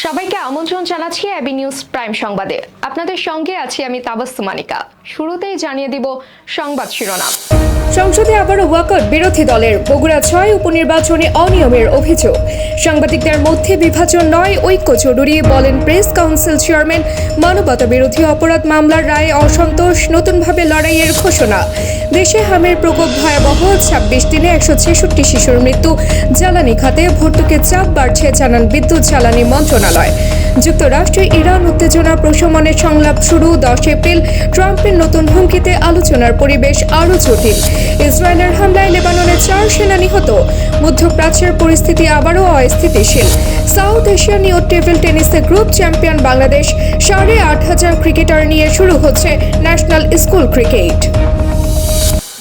সবাইকে আমন্ত্রণ জানাচ্ছি এবি নিউজ প্রাইম সংবাদে। আপনাদের সঙ্গে আছি আমি তাবাসসুম মানিকা। শুরুতেই জানিয়ে দিব সংবাদ শিরোনাম। সংসদে আবারও ওয়াকআউট বিরোধী দলের। বগুড়া ৬ উপনির্বাচনে অনিয়মের অভিযোগ। সাংবাদিকদের মধ্যে বিভাজন নয়, ঐক্য জরুরি বলেন প্রেস কাউন্সিল চেয়ারম্যান। মানবতা বিরোধী অপরাধ মামলার রায়ে অসন্তোষ, নতুনভাবে লড়াইয়ের ঘোষণা। দেশে হামের প্রকোপ ভয়াবহ, ২৬ দিনে ১৬৬ শিশুর মৃত্যু। জ্বালানি খাতে ভর্তুকির চাপ বাড়ছে জানান বিদ্যুৎ জ্বালানি মন্ত্রণালয়। যুক্তরাষ্ট্রে ইরান উত্তেজনা প্রশমনের সংলাপ শুরু। ১০ এপ্রিল ট্রাম্পের নতুন হুমকিতে আলোচনার পরিবেশ আরও জটিল। ইসরায়েলের হামলায় লেবাননের ৪ সেনা নিহত। মধ্যপ্রাচ্যের পরিস্থিতি আবারও অস্থিতিশীল। সাউথ এশিয়ানীয় টেবিল টেনিসে গ্রুপ চ্যাম্পিয়ন বাংলাদেশ। ৮,৫০০ ক্রিকেটার নিয়ে শুরু হচ্ছে ন্যাশনাল স্কুল ক্রিকেট।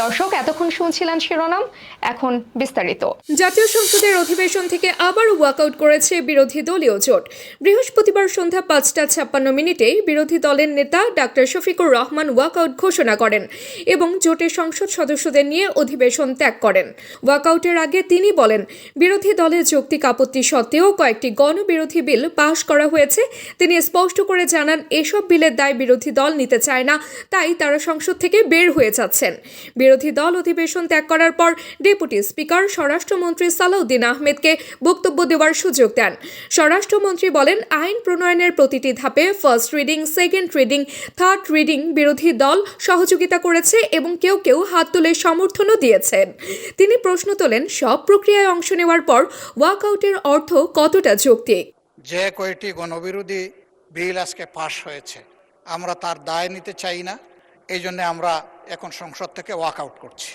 দর্শক, এতক্ষণ শুনছিলেন শিরোনাম, এখন বিস্তারিত। জাতীয় সংসদের অধিবেশন থেকে আবারও ওয়াকআউট করেছে বিরোধী দলীয় জোট। বৃহস্পতিবার সন্ধ্যা ৫:৫৬ বিরোধী দলের নেতা ডাক্তার শফিকুর রহমান ওয়াকআউট ঘোষণা করেন এবং জোটের সংসদ সদস্যদের নিয়ে অধিবেশন ত্যাগ করেন। ওয়াকআউটের আগে তিনি বলেন, বিরোধী দলের যৌক্তিক আপত্তি সত্ত্বেও কয়েকটি গণবিরোধী বিল পাশ করা হয়েছে। তিনি স্পষ্ট করে জানান, এসব বিলের দায় বিরোধী দল নিতে চায় না, তাই তারা সংসদ থেকে বের হয়ে যাচ্ছেন। বিরোধী দল অধিবেশন ত্যাগ করার পর ডেপুটি স্পিকার স্বরাষ্ট্রমন্ত্রী সালাউদ্দিন আহমেদকে বক্তব্য দেওয়ার সুযোগ দেন। স্বরাষ্ট্রমন্ত্রী বলেন, আইন প্রণয়নের প্রতিটি ধাপে first reading, second reading, third reading বিরোধী দল সহযোগিতা করেছে এবং কেউ কেউ হাত তুলে সমর্থনও দিয়েছেন। তিনি প্রশ্ন তোলেন, সব প্রক্রিয়ায় অংশ নেওয়ার পর ওয়াকআউটের অর্থ কতটা যৌক্তিক? যে কয়টি গণবিরোধী বিল আজকে পাশ হয়েছে, আমরা তার দায় নিতে চাই না, এই জন্য আমরা এখন সংসদ থেকে ওয়াকআউট করছি।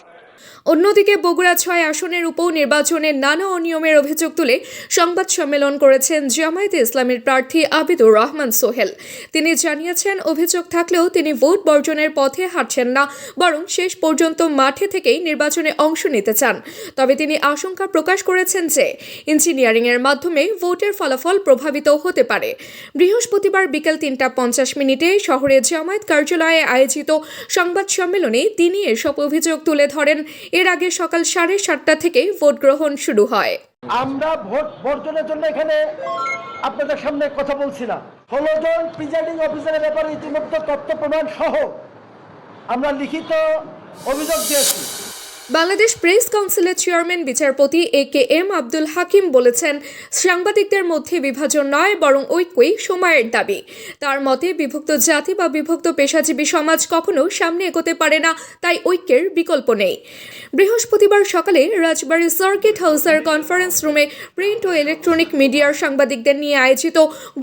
অন্যদিকে বগুড়া ৬ আসনের উপনির্বাচনে নানা অনিয়মের অভিযোগ তুলে সংবাদ সম্মেলন করেছেন জামায়াতে ইসলামের প্রার্থী আবিদুর রহমান সোহেল। তিনি জানিয়েছেন, অভিযোগ থাকলেও তিনি ভোট বর্জনের পথে হাঁটছেন না, বরং শেষ পর্যন্ত মাঠে থেকেই নির্বাচনে অংশ নিতে চান। তবে তিনি আশঙ্কা প্রকাশ করেছেন যে ইঞ্জিনিয়ারিংয়ের মাধ্যমে ভোটের ফলাফল প্রভাবিত হতে পারে। বৃহস্পতিবার বিকেল ৩:৫০ শহরের জামায়াত কার্যালয়ে আয়োজিত সংবাদ সম্মেলনে তিনি এসব অভিযোগ তুলে ধরেন। এর আগে সকাল 7:30 থেকে ভোট গ্রহণ শুরু হয়। আমরা ভোট বর্জনের জন্য এখানে আপনাদের সামনে কথা বলছি না। 16 জন প্রিজাইডিং অফিসারের ব্যাপারে ইতিমধ্যে তথ্য প্রমাণ সহ আমরা লিখিত অভিযোগ দিয়েছি। বাংলাদেশ প্রেস কাউন্সিলের চেয়ারম্যান বিচারপতি AKM আব্দুল হাকিম বলেছেন, সাংবাদিকদের মধ্যে বিভাজন নয়, বরং ঐক্যই সময়ের দাবি। তার মতে, বিভক্ত জাতি বা বিভক্ত পেশাজীবী সমাজ কখনো সামনে এগোতে পারে না, তাই ঐক্যের বিকল্প নেই। বৃহস্পতিবার সকালে রাজবাড়ী সার্কিট হাউসের কনফারেন্স রুমে প্রিন্ট ও ইলেকট্রনিক মিডিয়ার সাংবাদিকদের নিয়ে আয়োজিত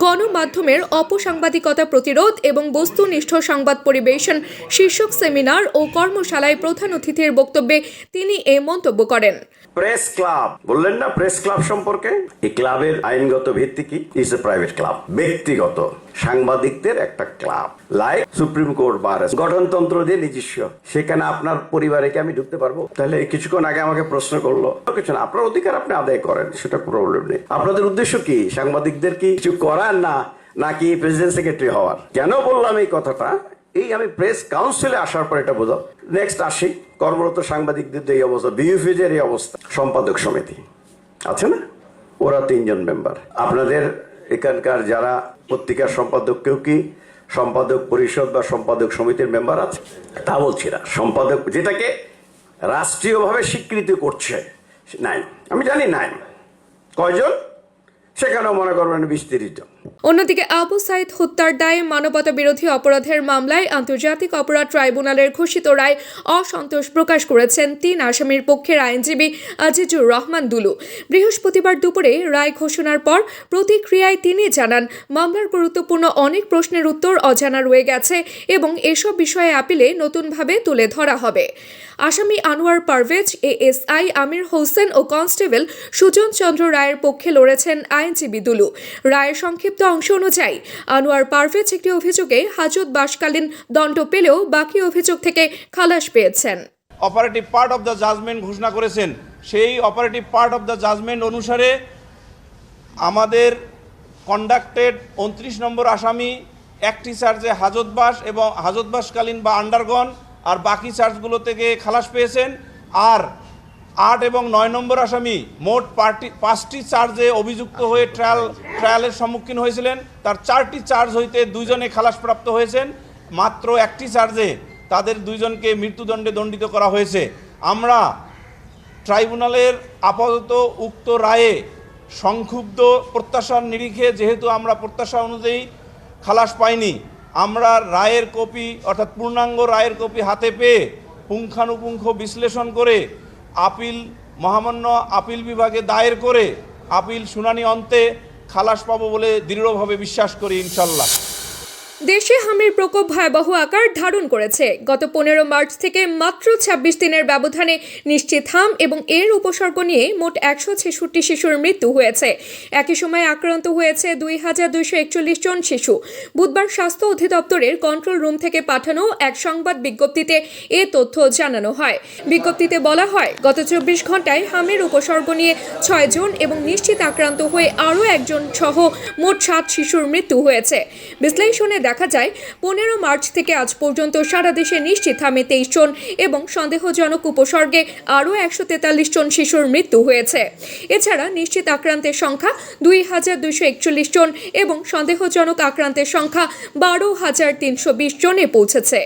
গণমাধ্যমের অপসাংবাদিকতা প্রতিরোধ এবং বস্তুনিষ্ঠ সংবাদ পরিবেশন শীর্ষক সেমিনার ও কর্মশালায় প্রধান অতিথির বক্তব্যে তিনি এই মন্তব্য করেন। প্রেস ক্লাব বললেন না, প্রেস ক্লাব সম্পর্কে এই ক্লাবের আইনগত ভিত্তি কি? ইজ এ প্রাইভেট ক্লাব, ব্যক্তিগত সাংবাদিকদের একটা club, like supreme court bar গঠনতন্ত্র দিয়ে নিজস্ব। সেখানে আপনার পরিবারে কি আমি ঢুকতে পারবো? তাহলে কিছুক্ষণ আগে আমাকে প্রশ্ন করলো, কিছু না, আপনার অধিকার আপনি আদায় করেন, সেটা প্রবলেম নেই। আপনাদের উদ্দেশ্য কি? সাংবাদিকদের কি কিছু করার না, নাকি প্রেসিডেন্ট সেক্রেটারি হওয়ার? কেন বললাম এই কথাটা? এই আমি প্রেস কাউন্সিলে আসার পর এটা বোঝাও। নেক্সট আসি, কর্মরত সাংবাদিকদের এই অবস্থা, বিউফিজের এই অবস্থা। সম্পাদক সমিতি আছে না, ওরা 3 জন মেম্বার। আপনাদের এখানকার যারা পত্রিকার সম্পাদক, কেউ কি সম্পাদক পরিষদ বা সম্পাদক সমিতির মেম্বার আছে? তা বলছি না, সম্পাদক যেটাকে রাষ্ট্রীয়ভাবে স্বীকৃতি করছে নাই, আমি জানি নাই কয়জন, সেখানেও মনে করবেন 20-30 জন। অন্যদিকে আবু সাইদ হত্যার দায়ে মানবতা বিরোধী অপরাধের মামলায় আন্তর্জাতিক অপরাধ ট্রাইব্যুনালের ঘোষিত রায় অসন্তোষ প্রকাশ করেছেন 3 আসামির পক্ষের আইনজীবী আজিজুর রহমান দুলু। বৃহস্পতিবার দুপুরে রায় ঘোষণার পর প্রতিক্রিয়ায় তিনি জানান, মামলার গুরুত্বপূর্ণ অনেক প্রশ্নের উত্তর অজানা রয়ে গেছে এবং এসব বিষয়ে আপিলে নতুনভাবে তুলে ধরা হবে। আসামি আনোয়ার পারভেজ, ASI আমির হোসেন ও কনস্টেবল সুজন চন্দ্র রায়ের পক্ষে লড়েছেন আইনজীবী দুলু। রায়ের সংক্ষিপ্ত অংশ অনুযায়ী আনোয়ার পারভেজ একটি অভিযোগে হাজত বাসকালীন দণ্ড পেলেও বাকি অভিযোগ থেকে খালাস পেয়েছেন। Operative part of the judgment ঘোষণা করেছেন। সেই operative part of the judgment অনুসারে আমাদের কন্ডাক্টেড 29 নম্বর আসামি একটি চার্জে হাজতবাস এবং হাজতবাসকালীন বা আন্ডারগন, আর বাকি চার্জগুলো থেকে খালাস পেয়েছেন। আর 8 এবং 9 নম্বর আসামি মোট 5টি চার্জে অভিযুক্ত হয়ে ট্রায়ালের সম্মুখীন হয়েছিলেন। তার 4টি চার্জ হইতে 2 জনে খালাসপ্রাপ্ত হয়েছেন। মাত্র 1টি চার্জে তাদের 2 জনকে মৃত্যুদণ্ডে দণ্ডিত করা হয়েছে। আমরা ট্রাইব্যুনালের আপাতত উক্ত রায়ে সংক্ষুব্ধ প্রত্যাশার নিরিখে, যেহেতু আমরা প্রত্যাশা অনুযায়ী খালাস পাইনি, আমরা রায়ের কপি অর্থাৎ পূর্ণাঙ্গ রায়ের কপি হাতে পেয়ে পুঙ্খানুপুঙ্খ বিশ্লেষণ করে মহামান্য আপিল বিভাগে দায়ের করে আপিল শুনানি অন্তে খালাস পাবো বলে দৃঢ়ভাবে বিশ্বাস করি ইনশাল্লাহ। দেশে হামির প্রকোপ ভয়াবহ আকার ধারণ করেছে। গত 15 মার্চ থেকে মাত্র 26 দিনের ব্যবধানে নিশ্চিত হাম এবং এর উপসর্গ নিয়ে মোট 166 শিশুর মৃত্যু হয়েছে। একই সময় আক্রান্ত হয়েছে 2241 জন শিশু। বুধবার স্বাস্থ্য অধিদপ্তরের কন্ট্রোল রুম থেকে পাঠানো এক সংবাদ বিজ্ঞপ্তিতে এ তথ্য জানানো হয়। বিজ্ঞপ্তিতে বলা হয়, গত 24 ঘন্টায় হামের উপসর্গ নিয়ে 6 জন এবং নিশ্চিত আক্রান্ত হয়ে আরও একজন সহ মোট 7 শিশুর মৃত্যু হয়েছে। বিশ্লেষণে দেখা যায় 15 মার্চ থেকে আজ পর্যন্ত সারা দেশে নিশ্চিত হামে 23 জন এবং সন্দেহজনক উপসর্গে আরও 143 জন শিশুর মৃত্যু হয়েছে। এছাড়া নিশ্চিত আক্রান্তের সংখ্যা 2241 জন এবং সন্দেহজনক আক্রান্তের সংখ্যা 12,320 জনে পৌঁছেছে।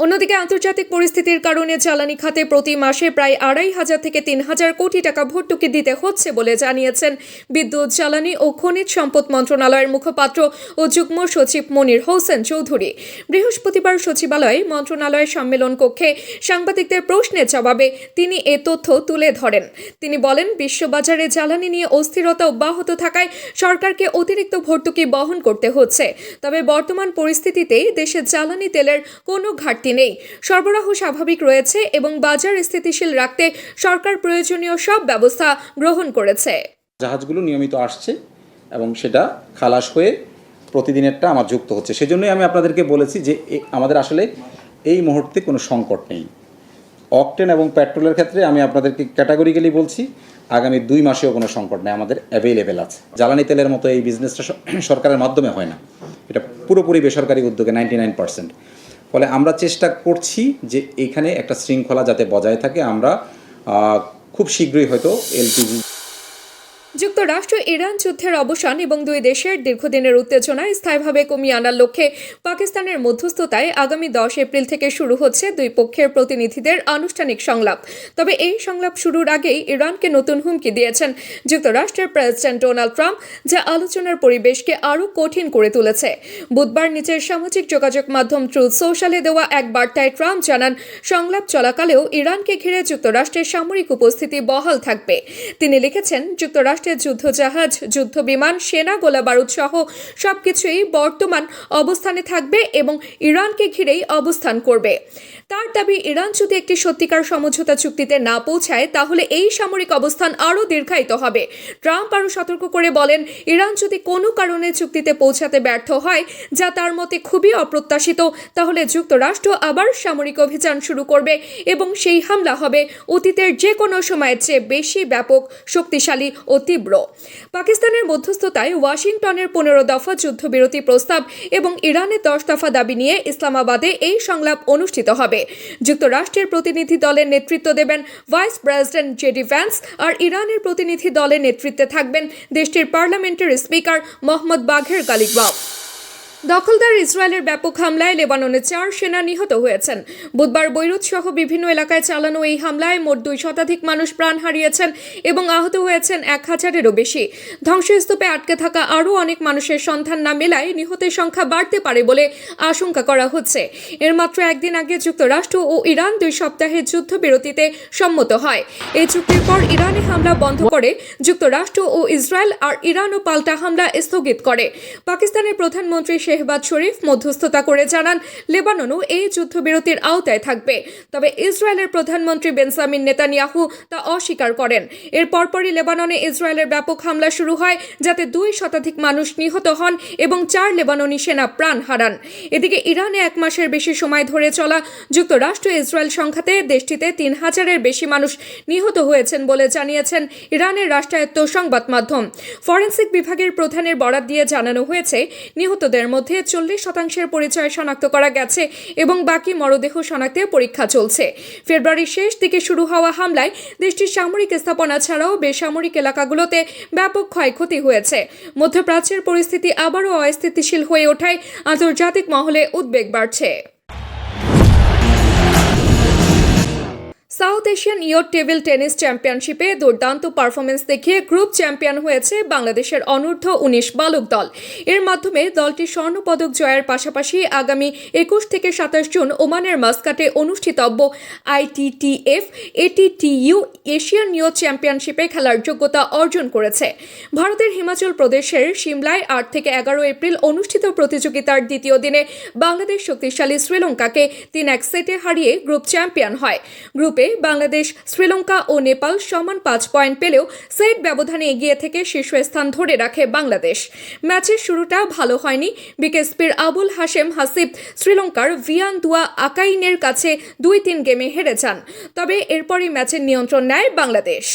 অন্যদিকে আন্তর্জাতিক পরিস্থিতির কারণে জ্বালানি খাতে প্রতি মাসে প্রায় 2,500 থেকে 3,000 কোটি টাকা ভর্তুকি দিতে হচ্ছে বলে জানিয়েছেন বিদ্যুৎ, জ্বালানি ও খনিজ সম্পদ মন্ত্রণালয়ের মুখপাত্র ও যুগ্ম সচিব মনির হোসেন চৌধুরী। বৃহস্পতিবার সচিবালয়ে মন্ত্রণালয়ের সম্মেলন কক্ষে সাংবাদিকদের প্রশ্নের জবাবে তিনি এ তথ্য তুলে ধরেন। তিনি বলেন, বিশ্ববাজারে জ্বালানি নিয়ে অস্থিরতা অব্যাহত থাকায় সরকারকে অতিরিক্ত ভর্তুকি বহন করতে হচ্ছে। তবে বর্তমান পরিস্থিতিতে দেশে জ্বালানি তেলের কোনো ঘাটতি নেই, সরবরাহ স্বাভাবিক রয়েছে এবং বাজার স্থিতিশীল রাখতে সরকার প্রয়োজনীয় সব ব্যবস্থা গ্রহণ করেছে। জাহাজগুলো নিয়মিত আসছে এবং সেটা খালাস হয়ে প্রতিদিনেরটা আমার যুক্ত হচ্ছে। সেজন্যই আমি আপনাদেরকে বলেছি যে আমাদের আসলে এই মুহূর্তে কোনো সংকট নেই। অকটেন এবং পেট্রোলের ক্ষেত্রে আমি আপনাদেরকে ক্যাটাগরিক্যালি বলছি, আগামী 2 মাসেও কোনো সংকট নেই, আমাদের অ্যাভেলেবেল আছে। জ্বালানি তেলের মতো এই বিজনেসটা সরকারের মাধ্যমে হয় না, এটা পুরোপুরি বেসরকারি উদ্যোগে 99%। ফলে আমরা চেষ্টা করছি যে এখানে একটা শৃঙ্খলা যাতে বজায় থাকে। আমরা খুব শীঘ্রই হয়তো এলপিজি। যুক্তরাষ্ট্র ইরান যুদ্ধের অবসান এবং দুই দেশের দীর্ঘদিনের উত্তেজনা স্থায়ীভাবে কমিয়ে আনার লক্ষ্যে পাকিস্তানের মধ্যস্থতায় আগামী 10 এপ্রিল থেকে শুরু হচ্ছে দুই পক্ষের প্রতিনিধিদের আনুষ্ঠানিক সংলাপ। তবে এই সংলাপ শুরুর আগেই ইরানকে নতুন হুমকি দিয়েছেন যুক্তরাষ্ট্রের প্রেসিডেন্ট ডোনাল্ড ট্রাম্প, যা আলোচনার পরিবেশকে আরও কঠিন করে তুলেছে। বুধবার নিজের সামাজিক যোগাযোগ মাধ্যম ট্রুথ সোশ্যালে দেওয়া এক বার্তায় ট্রাম্প জানান, সংলাপ চলাকালেও ইরানকে ঘিরে যুক্তরাষ্ট্রের সামরিক উপস্থিতি বহাল থাকবে। তিনি লিখেছেন, যুক্তরাষ্ট্রের যুদ্ধজাহাজ, যুদ্ধ বিমান, সেনা, গোলাবারুদ সহ সবকিছুই বর্তমান অবস্থানে থাকবে এবং ইরানকে ঘিরেই অবস্থান করবে। তার দাবি, ইরান যদি একটি সত্যিকার সমঝোতা চুক্তিতে না পৌঁছায় তাহলে এই সামরিক অবস্থান আরও দীর্ঘায়িত হবে। ট্রাম্প আরও সতর্ক করে বলেন, ইরান যদি কোনো কারণে চুক্তিতে পৌঁছাতে ব্যর্থ হয়, যা তার মতে খুবই অপ্রত্যাশিত, তাহলে যুক্তরাষ্ট্র আবার সামরিক অভিযান শুরু করবে এবং সেই হামলা হবে অতীতের যে কোনো সময়ের চেয়ে বেশি ব্যাপক, শক্তিশালী ও তীব্র। পাকিস্তানের মধ্যস্থতায় ওয়াশিংটনের 15 দফা যুদ্ধবিরতি প্রস্তাব এবং ইরানের 10 দফা দাবি নিয়ে ইসলামাবাদে এই সংলাপ অনুষ্ঠিত হবে। যুক্তরাষ্ট্রের প্রতিনিধি দলের নেতৃত্ব দেবেন ভাইস প্রেসিডেন্ট জেডি ভ্যান্স, আর ইরানের প্রতিনিধি দলের নেতৃত্বে থাকবেন দেশটির পার্লামেন্টের স্পিকার মোহাম্মদ বাঘের গালিবাফ। দখলদার ইসরায়েলের ব্যাপক হামলায় লেবাননে 4 সেনা নিহত হয়েছেন। বুধবার বৈরুত সহ বিভিন্ন এলাকায় চালানো এই হামলায় মোট 2 শতাধিক মানুষ প্রাণ হারিয়েছেন এবং আহত হয়েছেন 1000-এরও বেশি। ধ্বংসস্তূপে আটকে থাকা আরও অনেক মানুষের সন্ধান না মেলায় নিহতের সংখ্যা বাড়তে পারে বলে আশঙ্কা করা হচ্ছে। এর মাত্র একদিন আগে যুক্তরাষ্ট্র ও ইরান 2 সপ্তাহের যুদ্ধবিরতিতে সম্মত হয়। এই চুক্তির পর ইরানে হামলা বন্ধ করে যুক্তরাষ্ট্র ও ইসরায়েল, আর ইরানও পাল্টা হামলা স্থগিত করে। পাকিস্তানের প্রধানমন্ত্রী শেহবাজ শরীফ মধ্যস্থতা করে জানান, লেবাননও এই যুদ্ধবিরতির আওতায় থাকবে। তবে ইসরায়েলের প্রধানমন্ত্রী বেঞ্জামিন নেতানিয়াহু তা অস্বীকার করেন। এর পরপরই লেবাননে ইসরায়েলের ব্যাপক হামলা শুরু হয়, যাতে 2 শতাধিক মানুষ নিহত হন এবং 4 লেবাননি সেনা প্রাণ হারান। এদিকে ইরানে 1 মাসের বেশি সময় ধরে চলা যুক্তরাষ্ট্র ইসরায়েল সংঘাতে দেশটিতে 3000-এর বেশি মানুষ নিহত হয়েছেন বলে জানিয়েছেন ইরানের রাষ্ট্রায়ত্ত সংবাদ মাধ্যম। ফরেনসিক বিভাগের প্রধানের বরাত দিয়ে জানানো হয়েছে, নিহতদের মধ্যে 40% পরিচয় শনাক্ত করা গেছে এবং বাকি মরদেহ শনাক্তে পরীক্ষা চলছে। ফেব্রুয়ারির শেষ দিকে শুরু হওয়া হামলায় দেশটির সামরিক স্থাপনা ছাড়াও বেসামরিক এলাকাগুলোতে ব্যাপক ক্ষয়ক্ষতি হয়েছে। মধ্যপ্রাচ্যের পরিস্থিতি আবারও অস্থিতিশীল হয়ে ওঠায় আন্তর্জাতিক মহলে উদ্বেগ বাড়ছে। South Asian yacht table tennis চ্যাম্পিয়নশিপে দুর্দান্ত পারফরমেন্স দেখিয়ে গ্রুপ চ্যাম্পিয়ন হয়েছে বাংলাদেশের অনূর্ধ্ব 19 বালক দল। এর মাধ্যমে দলটি স্বর্ণপদক জয়ের পাশাপাশি আগামী 21 থেকে 27 জুন ওমানের মাস্কাটে অনুষ্ঠিতব্য ITTF ATTU এশিয়ান ইয়ট চ্যাম্পিয়নশিপে খেলার যোগ্যতা অর্জন করেছে। ভারতের হিমাচল প্রদেশের সিমলায় 8 থেকে 11 এপ্রিল অনুষ্ঠিত প্রতিযোগিতার দ্বিতীয় দিনে বাংলাদেশ শক্তিশালী শ্রীলঙ্কাকে 3-1 সেটে হারিয়ে গ্রুপ চ্যাম্পিয়ন হয়। গ্রুপে বাংলাদেশ, শ্রীলঙ্কা ও নেপাল সমান 5 পয়েন্ট পেলেও সেট ব্যবধানে এগিয়ে থেকে শীর্ষস্থান ধরে রাখে বাংলাদেশ। ম্যাচের শুরুটা ভালো হয়নি। বিকেএসপির আবুল হাশেম হাসিব শ্রীলঙ্কার ভিয়ান দুয়া আকাইনের কাছে 2-3 গেমে হেরে যান, তবে এরপরই ম্যাচের নিয়ন্ত্রণ নেয় বাংলাদেশ।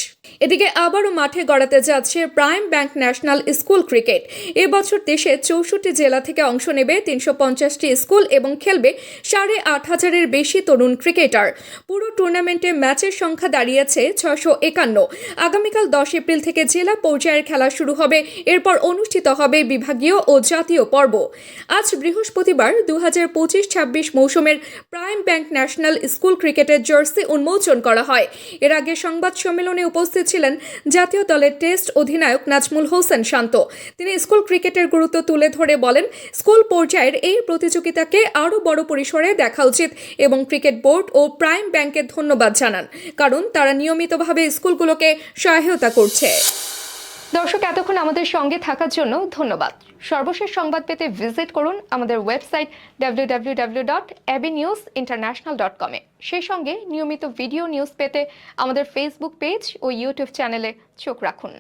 এদিকে আবারও মাঠে গড়াতে যাচ্ছে prime bank national school cricket. এবছর দেশে 64 জেলা থেকে অংশ নেবে 350টি স্কুল এবং খেলবে 8,500-এর বেশি তরুণ ক্রিকেটার। পুরো টুর্নামেন্টে ম্যাচের সংখ্যা দাঁড়িয়েছে 651। আগামীকাল 10 এপ্রিল থেকে জেলা পর্যায়ের খেলা শুরু হবে, এরপর অনুষ্ঠিত হবে বিভাগীয় ও জাতীয় পর্ব। আজ বৃহস্পতিবার 2025-26 মৌসুমের প্রাইম ব্যাংক ন্যাশনাল স্কুল ক্রিকেটের জার্সি উন্মোচন করা হয়। এর আগে সংবাদ সম্মেলনে উপস্থিত ছিলেন জাতীয় দলের টেস্ট অধিনায়ক নাজমুল হোসেন শান্ত। তিনি স্কুল ক্রিকেটের গুরুত্ব তুলে ধরে বলেন, স্কুল পর্যায়ের এই প্রতিযোগিতাকে আরও বড় পরিসরে দেখা উচিত এবং ক্রিকেট বোর্ড ও প্রাইম ব্যাংকে ধন্যবাদ জানান, কারণ তারা নিয়মিতভাবে স্কুলগুলোকে সহায়তা করছে। দর্শক, এতক্ষণ আমাদের সঙ্গে থাকার জন্য ধন্যবাদ। সর্বশেষ সংবাদ পেতে ভিজিট করুন আমাদের ওয়েবসাইট www.abnewsinternational.com এ। সেই সঙ্গে নিয়মিত ভিডিও নিউজ পেতে আমাদের ফেসবুক পেজ ও ইউটিউব চ্যানেলে চোখ রাখুন।